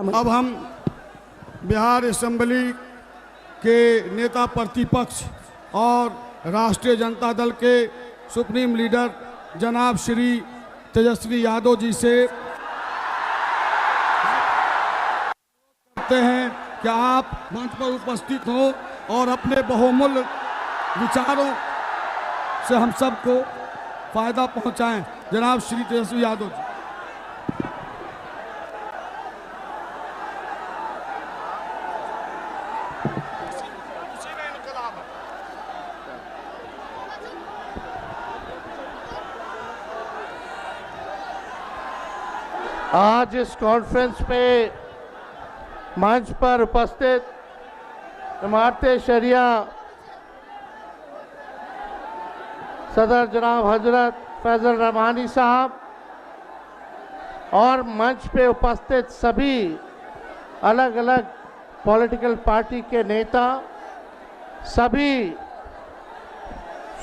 अब हम बिहार असेंबली के नेता प्रतिपक्ष और राष्ट्रीय जनता दल के सुप्रीम लीडर जनाब श्री तेजस्वी यादव जी से कहते हैं कि आप मंच पर उपस्थित हो और अपने बहुमूल्य विचारों से हम सबको फायदा पहुंचाएं। जनाब श्री तेजस्वी यादव जी। आज इस कॉन्फ्रेंस पे मंच पर उपस्थित इमारते शरिया सदर जनाब हजरत फैजल रहमानी साहब और मंच पे उपस्थित सभी अलग अलग पॉलिटिकल पार्टी के नेता, सभी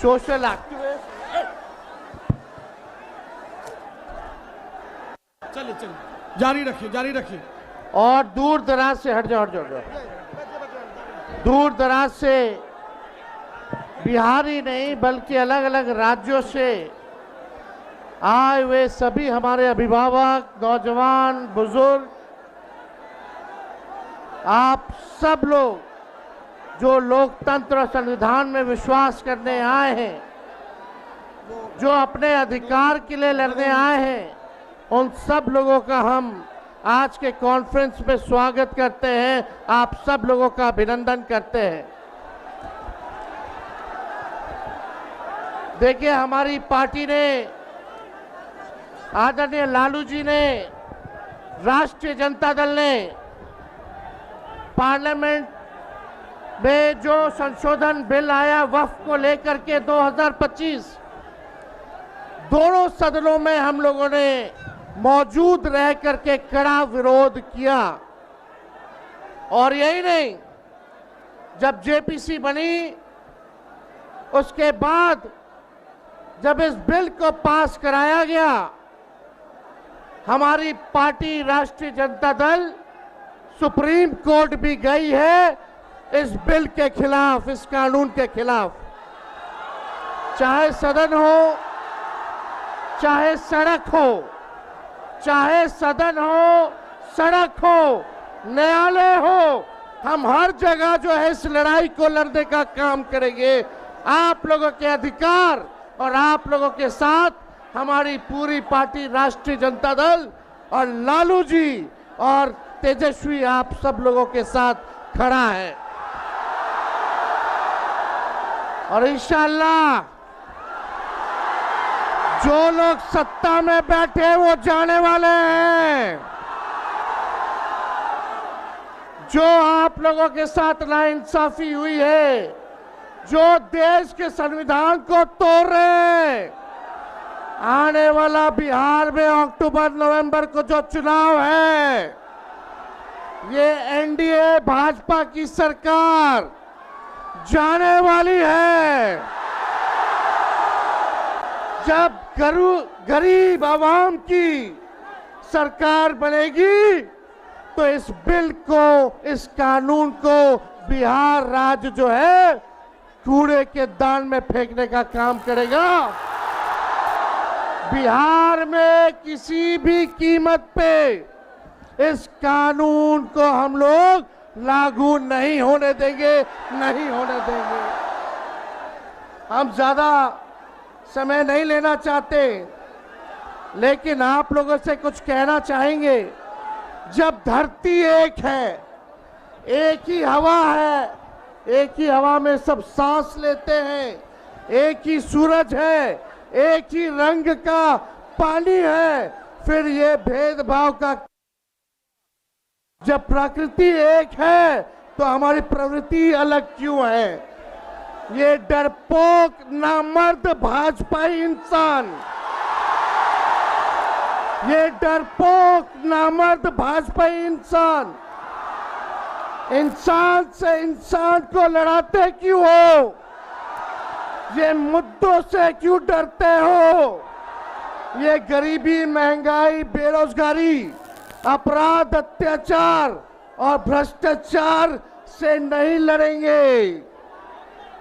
सोशल एक्टिविस्ट, चलिए चलिए जारी रखिए और दूर दराज से हट जाओ दूर दराज से बिहार ही नहीं बल्कि अलग अलग राज्यों से आए हुए सभी हमारे अभिभावक, नौजवान, बुजुर्ग, आप सब लोग जो लोकतंत्र और संविधान में विश्वास करने आए हैं, जो अपने अधिकार के लिए लड़ने आए हैं, उन सब लोगों का हम आज के कॉन्फ्रेंस में स्वागत करते हैं। आप सब लोगों का अभिनंदन करते हैं। देखिए, हमारी पार्टी ने, आदरणीय लालू जी ने, राष्ट्रीय जनता दल ने पार्लियामेंट में जो संशोधन बिल आया वक्फ को लेकर के 2025, दोनों सदनों में हम लोगों ने मौजूद रह करके कड़ा विरोध किया। और यही नहीं, जब जेपीसी बनी उसके बाद जब इस बिल को पास कराया गया, हमारी पार्टी राष्ट्रीय जनता दल सुप्रीम कोर्ट भी गई है इस बिल के खिलाफ, इस कानून के खिलाफ। चाहे सदन हो, चाहे सड़क हो, चाहे सदन हो, सड़क हो, न्यायालय हो, हम हर जगह जो है इस लड़ाई को लड़ने का काम करेंगे। आप लोगों के अधिकार और आप लोगों के साथ हमारी पूरी पार्टी राष्ट्रीय जनता दल और लालू जी और तेजस्वी आप सब लोगों के साथ खड़ा है। और इंशाअल्लाह जो लोग सत्ता में बैठे वो जाने वाले हैं। जो आप लोगों के साथ नाइंसाफी हुई है, जो देश के संविधान को तोड़ रहे हैं, आने वाला बिहार में अक्टूबर नवंबर को जो चुनाव है, ये एनडीए भाजपा की सरकार जाने वाली है। जब गरीब आवाम की सरकार बनेगी तो इस बिल को, इस कानून को बिहार राज्य जो है कूड़े के दान में फेंकने का काम करेगा। बिहार में किसी भी कीमत पे इस कानून को हम लोग लागू नहीं होने देंगे, नहीं होने देंगे। हम ज्यादा समय नहीं लेना चाहते, लेकिन आप लोगों से कुछ कहना चाहेंगे। जब धरती एक है, एक ही हवा है, एक ही हवा में सब सांस लेते हैं, एक ही सूरज है, एक ही रंग का पानी है, फिर ये भेदभाव का, जब प्रकृति एक है तो हमारी प्रवृत्ति अलग क्यों है? ये डरपोक नामर्द भाजपाई इंसान, ये डरपोक नामर्द भाजपाई इंसान इंसान से इंसान को लड़ाते क्यों हो? ये मुद्दों से क्यों डरते हो? ये गरीबी, महंगाई, बेरोजगारी अपराध, अत्याचार और भ्रष्टाचार से नहीं लड़ेंगे।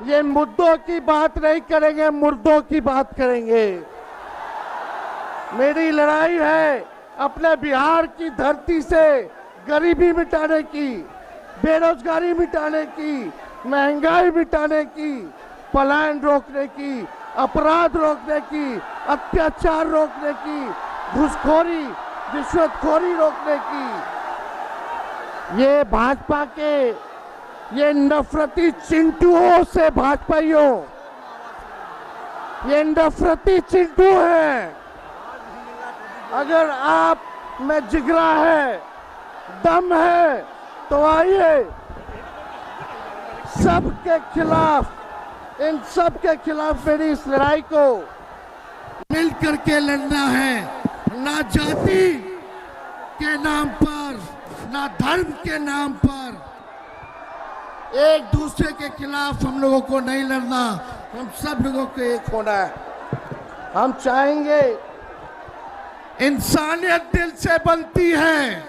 ये मुद्दों की बात नहीं करेंगे, मुर्दों की बात करेंगे। मेरी लड़ाई है अपने बिहार की धरती से गरीबी मिटाने की, बेरोजगारी मिटाने की, महंगाई मिटाने की, पलायन रोकने की, अपराध रोकने की, अत्याचार रोकने की, घूसखोरी, रिश्वतखोरी रोकने की। ये भाजपा के ये नफरती चिंटुओं से भाजपाइयों, ये नफरती चिंटू हैं। अगर आप में जिगरा है, दम है, तो आइए सबके खिलाफ, इन सब के खिलाफ मेरी इस लड़ाई को मिल करके लड़ना है। ना जाति के नाम पर, ना धर्म के नाम पर एक दूसरे के खिलाफ हम लोगों को नहीं लड़ना। हम सब लोगों को एक होना है। हम चाहेंगे, इंसानियत दिल से बनती है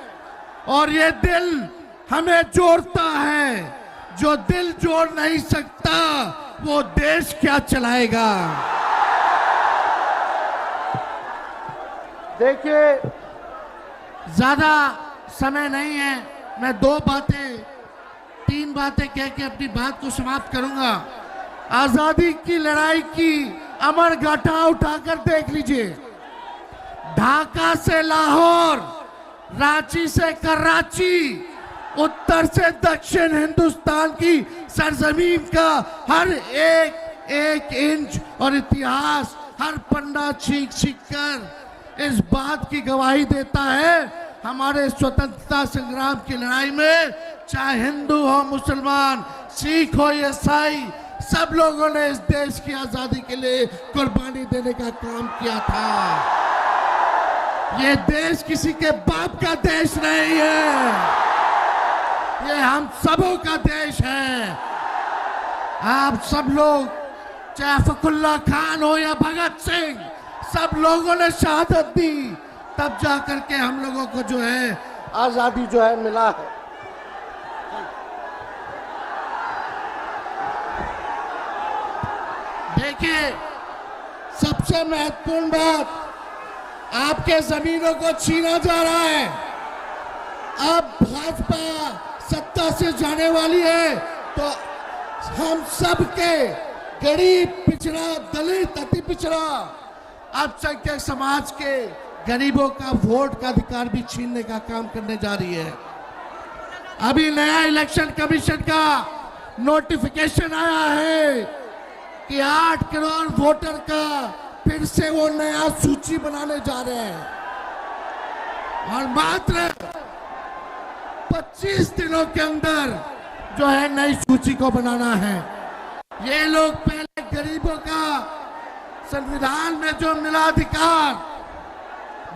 और ये दिल हमें जोड़ता है। जो दिल जोड़ नहीं सकता वो देश क्या चलाएगा। देखिए ज्यादा समय नहीं है, मैं तीन बातें कह के अपनी बात को समाप्त करूंगा। आजादी की लड़ाई की अमर गाथा उठाकर देख लीजिए। ढाका से लाहौर, रांची से कराची, उत्तर से दक्षिण हिंदुस्तान की सरजमीन का हर एक एक इंच और इतिहास, हर पन्ना छींक छींक कर इस बात की गवाही देता है हमारे स्वतंत्रता संग्राम की लड़ाई में चाहे हिंदू हो, मुसलमान, सिख हो, ईसाई, सब लोगों ने इस देश की आजादी के लिए कुर्बानी देने का काम किया था। ये देश किसी के बाप का देश नहीं है, ये हम सबों का देश है। आप सब लोग, चाहे फखरुल्लाह खान हो या भगत सिंह, सब लोगों ने शहादत दी, तब जा करके हम लोगों को जो है आजादी जो है मिला है। देखिए, सबसे महत्वपूर्ण बात, आपके जमीनों को छीना जा रहा है। अब भाजपा सत्ता से जाने वाली है तो हम सब के गरीब, पिछड़ा, दलित, अति पिछड़ा, अल्पसंख्यक समाज के गरीबों का वोट का अधिकार भी छीनने का काम करने जा रही है। अभी नया इलेक्शन कमीशन का नोटिफिकेशन आया है कि 8 करोड़ वोटर का फिर से वो नया सूची बनाने जा रहे हैं और मात्र 25 दिनों के अंदर जो है नई सूची को बनाना है। ये लोग पहले गरीबों का संविधान में जो मिला अधिकार,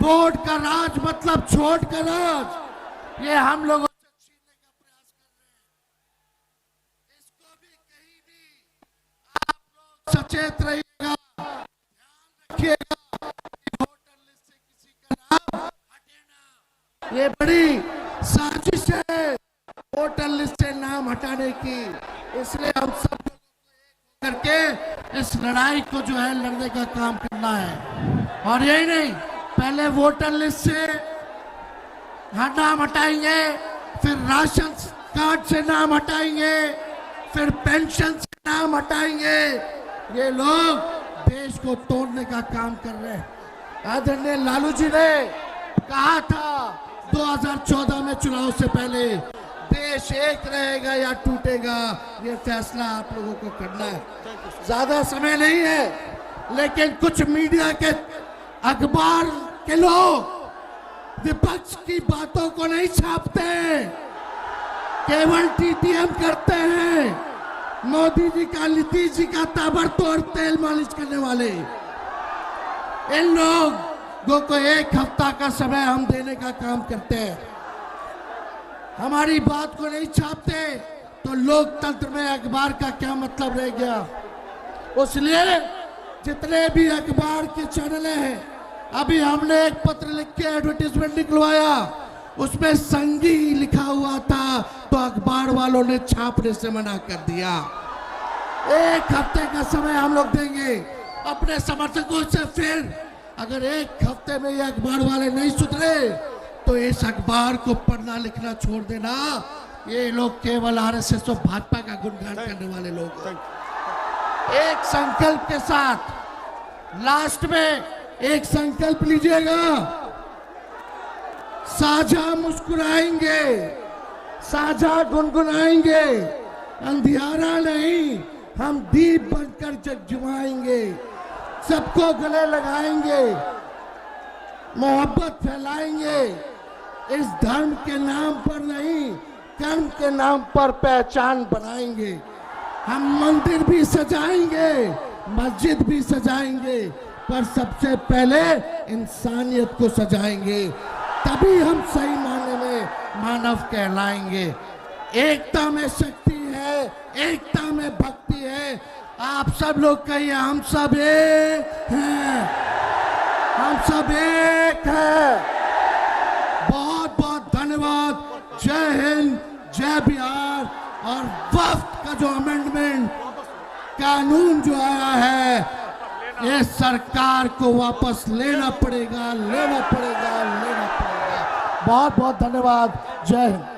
वोट का राज मतलब छोड़ का राज, ये हम लोगों से छीनने का प्रयास कर रहे हैं। इसको भी कहीं भी आप लोग सचेत रहिएगा, ध्यान रखिएगा कि वोटर लिस्ट से किसी का नाम हटे ना। ये बड़ी साजिश है वोटर लिस्ट से नाम हटाने की, इसलिए हम सब लोगों को एक करके इस लड़ाई को जो है लड़ने का काम करना है। और यही नहीं, पहले वोटर लिस्ट से नाम हटाएंगे, फिर राशन कार्ड से नाम हटाएंगे, फिर पेंशन से नाम हटाएंगे। ये लोग देश को तोड़ने का काम कर रहे हैं। आदरणीय लालू जी ने कहा था 2014 में चुनाव से पहले, देश एक रहेगा या टूटेगा, ये फैसला आप लोगों को करना है। ज्यादा समय नहीं है, लेकिन कुछ मीडिया के, अखबार के लोग विपक्ष की बातों को नहीं छापते, केवल टीटीएम करते हैं। मोदी जी का, नीतीश जी का ताबड़तोड़ तेल मालिश करने वाले इन लोगों को एक हफ्ता का समय हम देने का काम करते हैं। हमारी बात को नहीं छापते तो लोकतंत्र में अखबार का क्या मतलब रह गया। इसलिए जितने भी अखबार के चैनल हैं, अभी हमने एक पत्र लिख के एडवर्टीजमेंट निकलवाया, उसमें संगी लिखा हुआ था तो अखबार वालों ने छापने से मना कर दिया। 1 हफ्ते का समय हम लोग देंगे अपने समर्थकों से, फिर अगर 1 हफ्ते में ये अखबार वाले नहीं सुधरे तो इस अखबार को पढ़ना लिखना छोड़ देना। ये लोग केवल आरएसएस और भाजपा का गुणगान करने वाले लोग हैं। एक संकल्प के साथ लास्ट में एक संकल्प लीजिएगा, साझा मुस्कुराएंगे, साझा गुनगुनाएंगे, अंधियारा नहीं हम दीप बनकर जगजमाएंगे, सबको गले लगाएंगे, मोहब्बत फैलाएंगे, इस धर्म के नाम पर नहीं कर्म के नाम पर पहचान बनाएंगे। हम मंदिर भी सजाएंगे, मस्जिद भी सजाएंगे, पर सबसे पहले इंसानियत को सजाएंगे, तभी हम सही मायने में मानव कहलाएंगे। एकता में शक्ति है, एकता में भक्ति है। आप सब लोग कहिए हम सब एक हैं, हम सब एक हैं। बहुत बहुत धन्यवाद। जय हिंद, जय बिहार। और वफ्त का जो अमेंडमेंट कानून जो आया है, ये सरकार को वापस लेना पड़ेगा, लेना पड़ेगा, लेना पड़ेगा। बहुत बहुत धन्यवाद। जय हिंद।